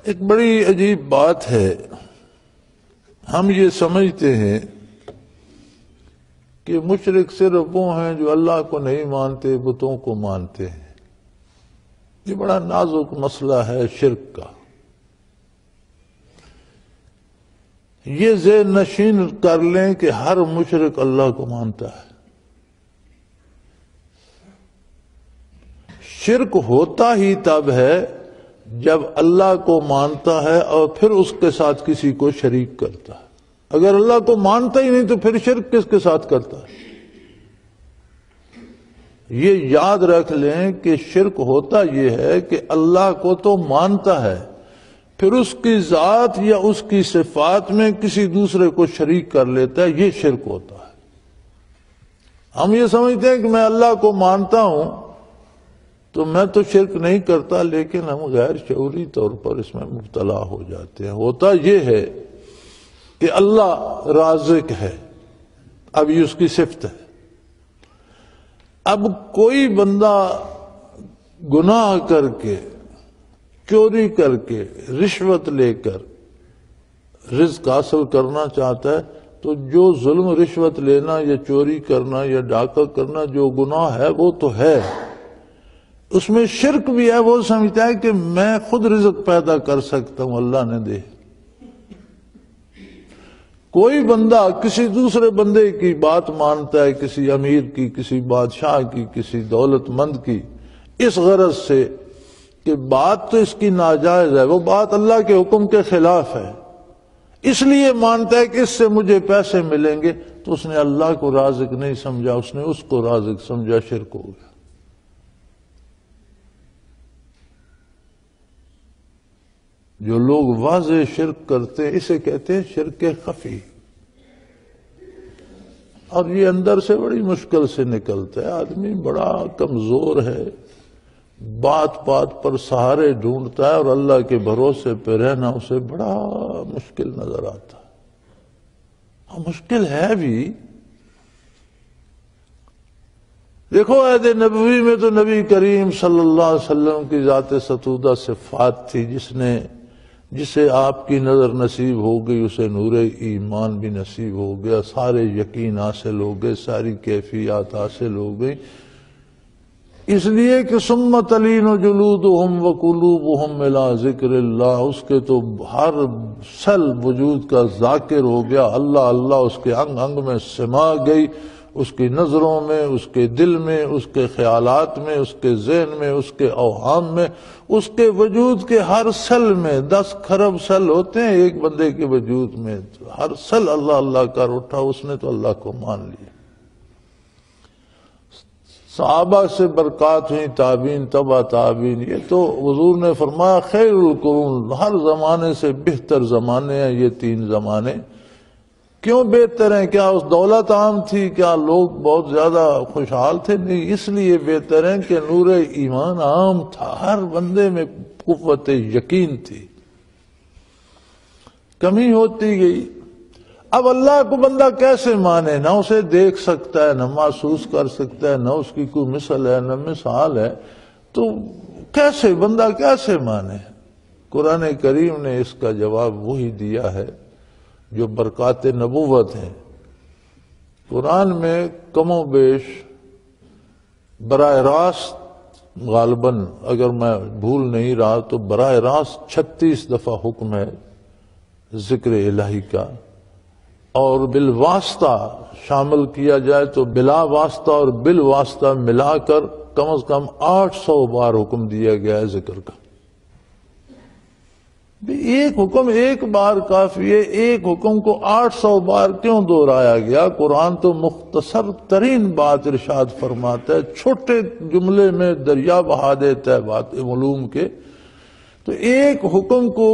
ایک بڑی عجیب بات ہے، ہم یہ سمجھتے ہیں کہ مشرک صرف وہ ہیں جو اللہ کو نہیں مانتے، بتوں کو مانتے ہیں۔ یہ بڑا نازک مسئلہ ہے شرک کا۔ یہ ذہن نشین کر لیں کہ ہر مشرک اللہ کو مانتا ہے۔ شرک ہوتا ہی تب ہے جب اللہ کو مانتا ہے اور پھر اس کے ساتھ کسی کو شریک کرتا ہے۔ اگر اللہ کو مانتا ہی نہیں تو پھر شرک کس کے ساتھ کرتا ہے؟ یہ یاد رکھ لیں کہ شرک ہوتا یہ ہے کہ اللہ کو تو مانتا ہے، پھر اس کی ذات یا اس کی صفات میں کسی دوسرے کو شریک کر لیتا ہے، یہ شرک ہوتا ہے۔ ہم یہ سمجھتے ہیں کہ میں اللہ کو مانتا ہوں تو میں تو شرک نہیں کرتا، لیکن ہم غیر شعوری طور پر اس میں مبتلا ہو جاتے ہیں۔ ہوتا یہ ہے کہ اللہ رازق ہے، اب یہ اس کی صفت ہے۔ اب کوئی بندہ گناہ کر کے، چوری کر کے، رشوت لے کر رزق حاصل کرنا چاہتا ہے تو جو ظلم، رشوت لینا یا چوری کرنا یا ڈاکہ کرنا جو گناہ ہے وہ تو ہے، اس میں شرک بھی ہے۔ وہ سمجھتا ہے کہ میں خود رزق پیدا کر سکتا ہوں، اللہ نے دے۔ کوئی بندہ کسی دوسرے بندے کی بات مانتا ہے، کسی امیر کی، کسی بادشاہ کی، کسی دولت مند کی، اس غرض سے کہ بات تو اس کی ناجائز ہے، وہ بات اللہ کے حکم کے خلاف ہے، اس لیے مانتا ہے کہ اس سے مجھے پیسے ملیں گے، تو اس نے اللہ کو رازق نہیں سمجھا، اس نے اس کو رازق سمجھا، شرک ہو گیا۔ جو لوگ واضح شرک کرتے ہیں اسے کہتے ہیں شرک خفی، اور یہ اندر سے بڑی مشکل سے نکلتا ہے۔ آدمی بڑا کمزور ہے، بات بات پر سہارے ڈھونڈتا ہے، اور اللہ کے بھروسے پہ رہنا اسے بڑا مشکل نظر آتا ہے۔ مشکل ہے بھی۔ دیکھو عہد نبوی میں تو نبی کریم صلی اللہ علیہ وسلم کی ذات ستودہ صفات تھی، جسے آپ کی نظر نصیب ہو گئی اسے نور ایمان بھی نصیب ہو گیا، سارے یقین حاصل ہو گئے، ساری کیفیات حاصل ہو گئی، اس لیے کہ ثم تلین جلودہم وقلوبہم الی ذکر اللہ، اس کے تو ہر سل وجود کا ذاکر ہو گیا، اللہ اللہ اس کے انگ انگ میں سما گئی، اس کی نظروں میں، اس کے دل میں، اس کے خیالات میں، اس کے ذہن میں، اس کے اوہام میں، اس کے وجود کے ہر سل میں 10 کھرب سل ہوتے ہیں ایک بندے کے وجود میں، ہر سل اللہ اللہ کر اٹھا، اس نے تو اللہ کو مان لیا۔ صحابہ سے برکات ہوئی، تابعین، تبع تابعین، یہ تو حضور نے فرمایا خیر القرون، ہر زمانے سے بہتر زمانے ہیں یہ 3 زمانے۔ کیوں بہتر ہیں؟ کیا اس دولت عام تھی؟ کیا لوگ بہت زیادہ خوشحال تھے؟ نہیں، اس لیے بہتر ہیں کہ نور ایمان عام تھا، ہر بندے میں قوت یقین تھی، کمی ہوتی گئی۔ اب اللہ کو بندہ کیسے مانے؟ نہ اسے دیکھ سکتا ہے، نہ محسوس کر سکتا ہے، نہ اس کی کوئی مثل ہے، نہ مثال ہے، تو کیسے بندہ کیسے مانے؟ قرآن کریم نے اس کا جواب وہی دیا ہے جو برکات نبوت ہیں۔ قرآن میں کم و بیش براہ راست، غالباً اگر میں بھول نہیں رہا تو براہ راست 36 دفعہ حکم ہے ذکر الہی کا، اور بالواسطہ شامل کیا جائے تو بلا واسطہ اور بالواسطہ ملا کر کم از کم 800 بار حکم دیا گیا ہے ذکر کا۔ ایک حکم ایک بار کافی ہے، ایک حکم کو 800 بار کیوں دہرایا گیا؟ قرآن تو مختصر ترین بات ارشاد فرماتا ہے، چھوٹے جملے میں دریا بہا دیتا ہے بات علوم کے، تو ایک حکم کو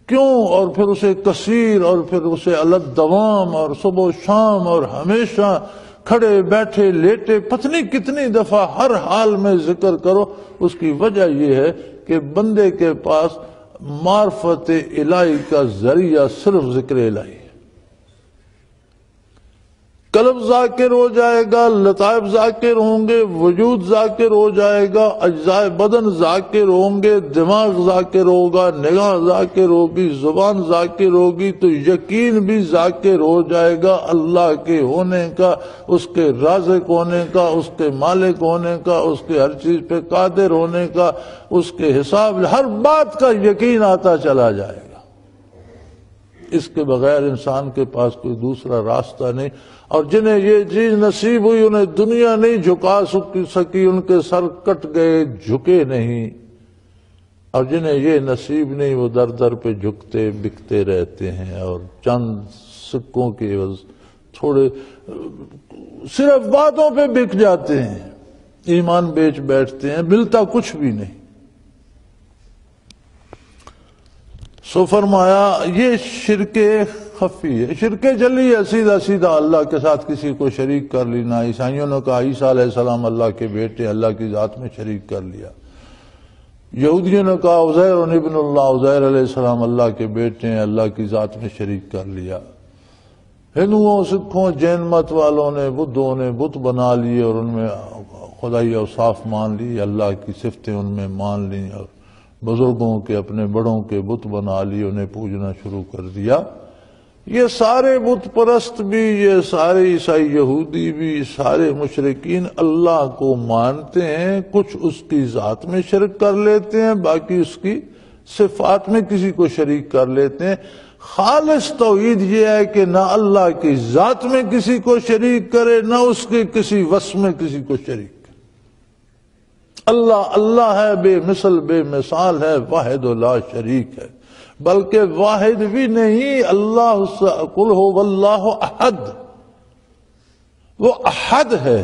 کیوں، اور پھر اسے کثیر، اور پھر اسے الدوام، اور صبح و شام، اور ہمیشہ کھڑے بیٹھے لیٹے پتہ نہیں کتنی دفعہ ہر حال میں ذکر کرو؟ اس کی وجہ یہ ہے کہ بندے کے پاس معرفت الہی کا ذریعہ صرف ذکر الہی ہے۔ قلب ذاکر ہو جائے گا، لطائف ذاکر ہوں گے، وجود ذاکر ہو جائے گا، اجزائے بدن ذاکر ہوں گے، دماغ ذاکر ہوگا، نگاہ ذاکر ہوگی، زبان ذاکر ہوگی، تو یقین بھی ذاکر ہو جائے گا اللہ کے ہونے کا، اس کے رازق ہونے کا، اس کے مالک ہونے کا، اس کے ہر چیز پہ قادر ہونے کا، اس کے حساب ہر بات کا یقین آتا چلا جائے گا۔ اس کے بغیر انسان کے پاس کوئی دوسرا راستہ نہیں، اور جنہیں یہ چیز نصیب ہوئی انہیں دنیا نہیں جھکا سکی، ان کے سر کٹ گئے، جھکے نہیں، اور جنہیں یہ نصیب نہیں وہ در در پہ جھکتے بکتے رہتے ہیں، اور چند سکوں کے عوض تھوڑے صرف باتوں پہ بک جاتے ہیں، ایمان بیچ بیٹھتے ہیں، ملتا کچھ بھی نہیں۔ سو فرمایا یہ شرک خفی ہے، شرک جلی ہے، سیدھا سیدھا اللہ کے ساتھ کسی کو شریک کر لینا۔ عیسائیوں نے کہا عیسیٰ علیہ السلام اللہ کے بیٹے، اللہ کی ذات میں شریک کر لیا۔ یہودیوں نے کہا عزیر ابن اللہ، عزیر علیہ السلام اللہ کے بیٹے ہیں، اللہ کی ذات میں شریک کر لیا۔ ہندوؤں، سکھوں، جین مت والوں نے، بدھوں نے بت بنا لیے اور ان میں خدائی اوصاف مان لی، اللہ کی صفتیں ان میں مان لی، اور بزرگوں کے اپنے بڑوں کے بت بنا لیے، انہیں پوجنا شروع کر دیا۔ یہ سارے بت پرست بھی، یہ سارے عیسائی یہودی بھی، سارے مشرکین اللہ کو مانتے ہیں، کچھ اس کی ذات میں شرک کر لیتے ہیں، باقی اس کی صفات میں کسی کو شریک کر لیتے ہیں۔ خالص توحید یہ ہے کہ نہ اللہ کی ذات میں کسی کو شریک کرے، نہ اس کے کسی وصف میں کسی کو شریک کرے۔ اللہ اللہ ہے، بے مثل بے مثال ہے، واحد و لا شریک ہے، بلکہ واحد بھی نہیں، اللہ قل ہو واللہ احد، وہ احد ہے۔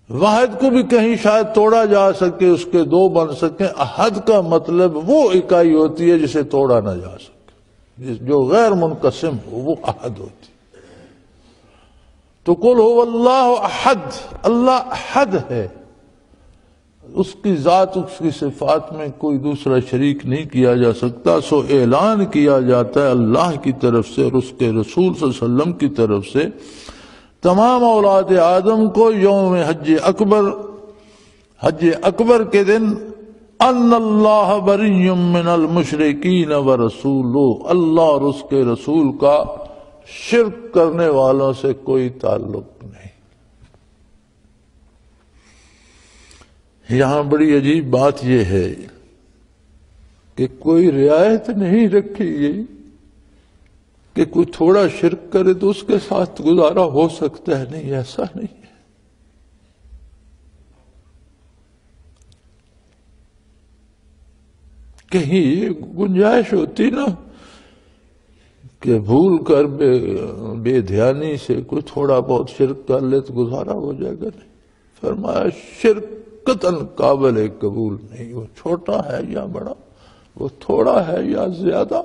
واحد کو بھی کہیں شاید توڑا جا سکے، اس کے دو بن سکیں، احد کا مطلب وہ اکائی ہوتی ہے جسے توڑا نہ جا سکے، جو غیر منقسم ہو وہ احد ہوتی ہے۔ تو قل هو اللہ احد، اللہ احد ہے، اس کی ذات اس کی صفات میں کوئی دوسرا شریک نہیں کیا جا سکتا۔ سو اعلان کیا جاتا ہے اللہ کی طرف سے اور اس کے رسول صلی اللہ علیہ وسلم کی طرف سے تمام اولاد آدم کو یوم حج اکبر کے دن، ان اللہ بری من المشرکین ورسولہ، اللہ اور اس کے رسول کا شرک کرنے والوں سے کوئی تعلق نہیں۔ یہاں بڑی عجیب بات یہ ہے کہ کوئی رعایت نہیں رکھی گئی کہ کوئی تھوڑا شرک کرے تو اس کے ساتھ گزارا ہو سکتا ہے، نہیں، ایسا نہیں ہے۔ کہیں یہ گنجائش ہوتی نا کہ بھول کر بے دھیانی سے کوئی تھوڑا بہت شرک کر لے تو گزارا ہو جائے گا، نہیں۔ فرمایا شرک قطعاً قابل قبول نہیں، وہ چھوٹا ہے یا بڑا، وہ تھوڑا ہے یا زیادہ،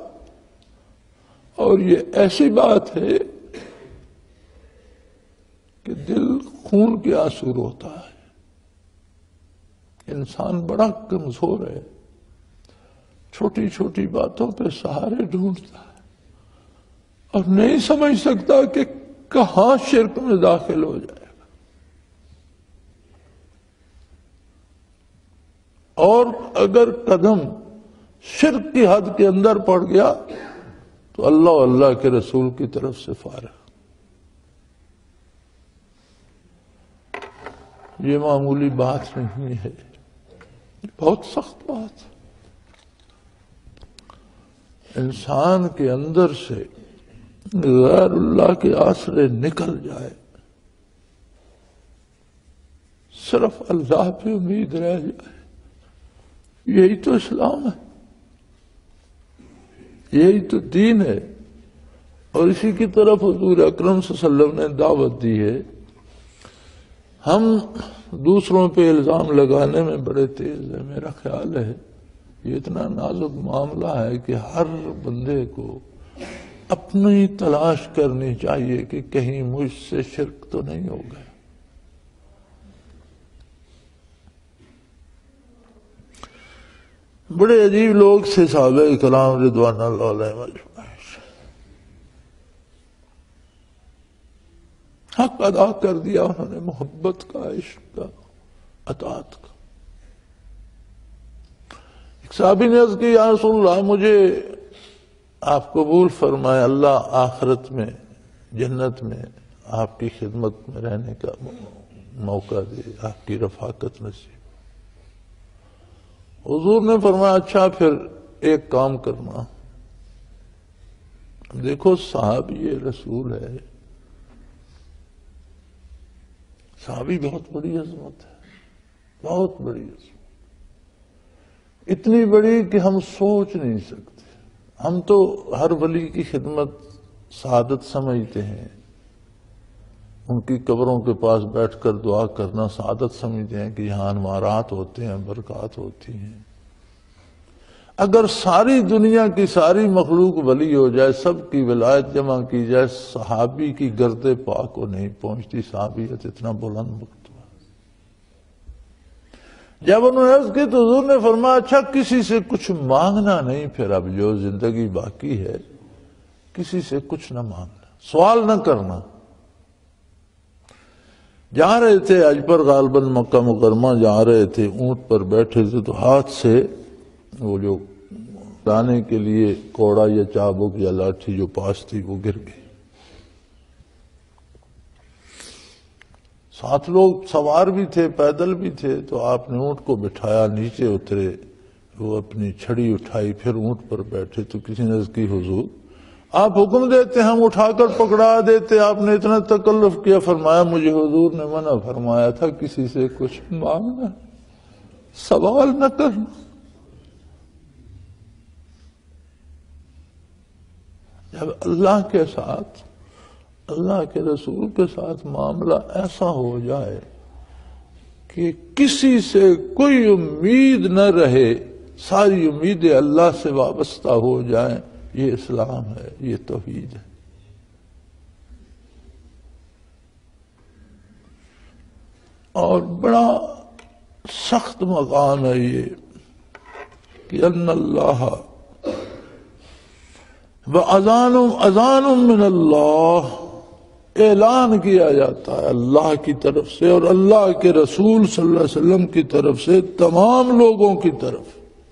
اور یہ ایسی بات ہے کہ دل خون کے آنسو روتا ہے۔ انسان بڑا کمزور ہے، چھوٹی چھوٹی باتوں پہ سہارے ڈھونڈتا ہے اور نہیں سمجھ سکتا کہ کہاں شرک میں داخل ہو جائے گا، اور اگر قدم شرک کی حد کے اندر پڑ گیا تو اللہ و اللہ کے رسول کی طرف سے فارغ۔ یہ معمولی بات نہیں ہے، بہت سخت بات۔ انسان کے اندر سے غیر اللہ کے آسرے نکل جائے، صرف اللہ پہ امید رہ جائے، یہی تو اسلام ہے، یہی تو دین ہے، اور اسی کی طرف حضور اکرم صلی اللہ علیہ وسلم نے دعوت دی ہے۔ ہم دوسروں پہ الزام لگانے میں بڑے تیز ہیں، میرا خیال ہے یہ اتنا نازک معاملہ ہے کہ ہر بندے کو اپنی تلاش کرنی چاہیے کہ کہیں مجھ سے شرک تو نہیں ہو گیا۔ بڑے عجیب لوگ سے صحابہ کرام رضوان اللہ علیہ وسلم، حق ادا کر دیا انہوں نے، محبت کا، عشق کا، اطاعت کا۔ ایک صحابی نے عرض کی، یا رسول اللہ مجھے آپ قبول فرمائے، اللہ آخرت میں جنت میں آپ کی خدمت میں رہنے کا موقع دے، آپ کی رفاقت نصیب۔ حضور نے فرمایا اچھا پھر ایک کام کرنا، دیکھو صحابی رسول ہے، صحابی بہت بڑی عظمت ہے، بہت بڑی عظمت، اتنی بڑی کہ ہم سوچ نہیں سکتے۔ ہم تو ہر ولی کی خدمت سعادت سمجھتے ہیں، ان کی قبروں کے پاس بیٹھ کر دعا کرنا سعادت سمجھتے ہیں کہ یہاں انوارات ہوتے ہیں، برکات ہوتی ہیں۔ اگر ساری دنیا کی ساری مخلوق ولی ہو جائے، سب کی ولایت جمع کی جائے، صحابی کی گرد پاک کو نہیں پہنچتی۔ صحابیت اتنا بلند مرتبہ۔ جب انہوں نے عرض کی تو حضور نے فرمایا اچھا کسی سے کچھ مانگنا نہیں، پھر اب جو زندگی باقی ہے کسی سے کچھ نہ مانگنا، سوال نہ کرنا۔ جا رہے تھے حج پر، غالباً مکہ مکرمہ جا رہے تھے، اونٹ پر بیٹھے تھے تو ہاتھ سے وہ جو لانے کے لیے کوڑا یا چابک یا لاٹھی جو پاس تھی وہ گر گئی۔ ساتھ لوگ سوار بھی تھے، پیدل بھی تھے، تو آپ نے اونٹ کو بٹھایا، نیچے اترے، وہ اپنی چھڑی اٹھائی، پھر اونٹ پر بیٹھے تو کسی نے عرض کی حضور آپ حکم دیتے ہم اٹھا کر پکڑا دیتے، آپ نے اتنا تکلف کیا۔ فرمایا مجھے حضور نے منع فرمایا تھا کسی سے کچھ مانگنا، سوال نہ کرنا۔ جب اللہ کے ساتھ، اللہ کے رسول کے ساتھ معاملہ ایسا ہو جائے کہ کسی سے کوئی امید نہ رہے، ساری امیدیں اللہ سے وابستہ ہو جائیں، یہ اسلام ہے، یہ توحید ہے۔ اور بڑا سخت مقام ہے یہ کہ ان اللہ وَأَذَانٌ مِّنَ اللَّهِ، اعلان کیا جاتا ہے اللہ کی طرف سے اور اللہ کے رسول صلی اللہ علیہ وسلم کی طرف سے تمام لوگوں کی طرف،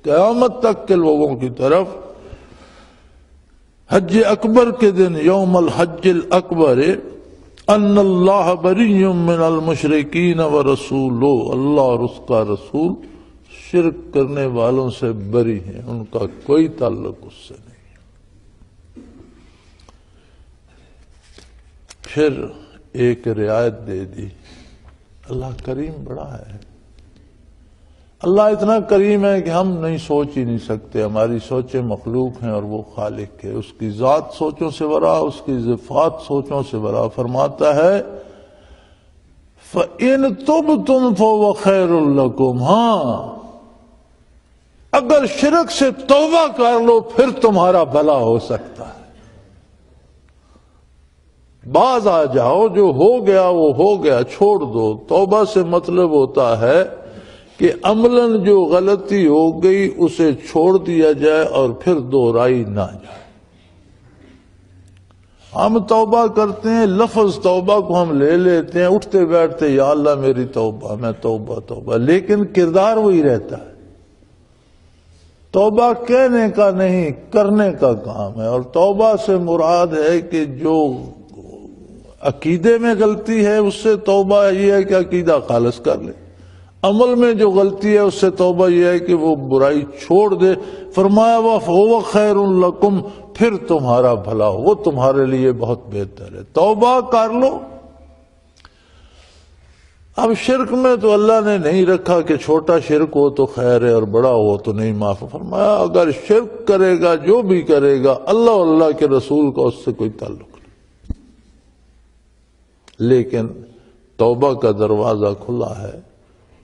قیامت تک کے لوگوں کی طرف، حج اکبر کے دن، یوم الحج الاکبر، ان اللہ بری من المشرکین ورسولہ، اللہ اور اس کا رسول شرک کرنے والوں سے بری ہیں، ان کا کوئی تعلق اس سے نہیں۔ پھر ایک رعایت دے دی، اللہ کریم بڑا ہے، اللہ اتنا کریم ہے کہ ہم نہیں سوچ ہی نہیں سکتے، ہماری سوچیں مخلوق ہیں اور وہ خالق ہے، اس کی ذات سوچوں سے ورا، اس کی صفات سوچوں سے ورا۔ فرماتا ہے فَإِن تُبْتُمْ فَهُوَ خَيْرٌ لَكُمْ، ہاں اگر شرک سے توبہ کر لو پھر تمہارا بھلا ہو سکتا ہے، باز آ جاؤ، جو ہو گیا وہ ہو گیا، چھوڑ دو۔ توبہ سے مطلب ہوتا ہے کہ عملاً جو غلطی ہو گئی اسے چھوڑ دیا جائے اور پھر دوہرائی نہ جائے۔ ہم توبہ کرتے ہیں، لفظ توبہ کو ہم لے لیتے ہیں، اٹھتے بیٹھتے یا اللہ میری توبہ، میں توبہ توبہ، لیکن کردار وہی رہتا ہے۔ توبہ کہنے کا نہیں، کرنے کا کام ہے۔ اور توبہ سے مراد ہے کہ جو عقیدے میں غلطی ہے اس سے توبہ یہ ہے کہ عقیدہ خالص کر لے، عمل میں جو غلطی ہے اس سے توبہ یہ ہے کہ وہ برائی چھوڑ دے۔ فرمایا وَهُوَ خَيْرٌ لَكُمْ، پھر تمہارا بھلا ہو، وہ تمہارے لیے بہت بہتر ہے، توبہ کر لو۔ اب شرک میں تو اللہ نے نہیں رکھا کہ چھوٹا شرک ہو تو خیر ہے اور بڑا ہو تو نہیں معاف۔ فرمایا اگر شرک کرے گا، جو بھی کرے گا، اللہ اور اللہ کے رسول کا اس سے کوئی تعلق نہیں، لیکن توبہ کا دروازہ کھلا ہے۔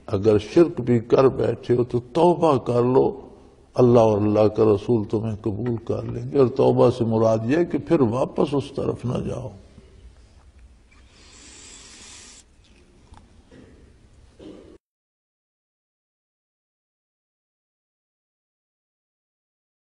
اگر شرک بھی کر بیٹھے ہو تو توبہ کر لو، اللہ اور اللہ کا رسول تمہیں قبول کر لیں گے۔ اور توبہ سے مراد یہ کہ پھر واپس اس طرف نہ جاؤ۔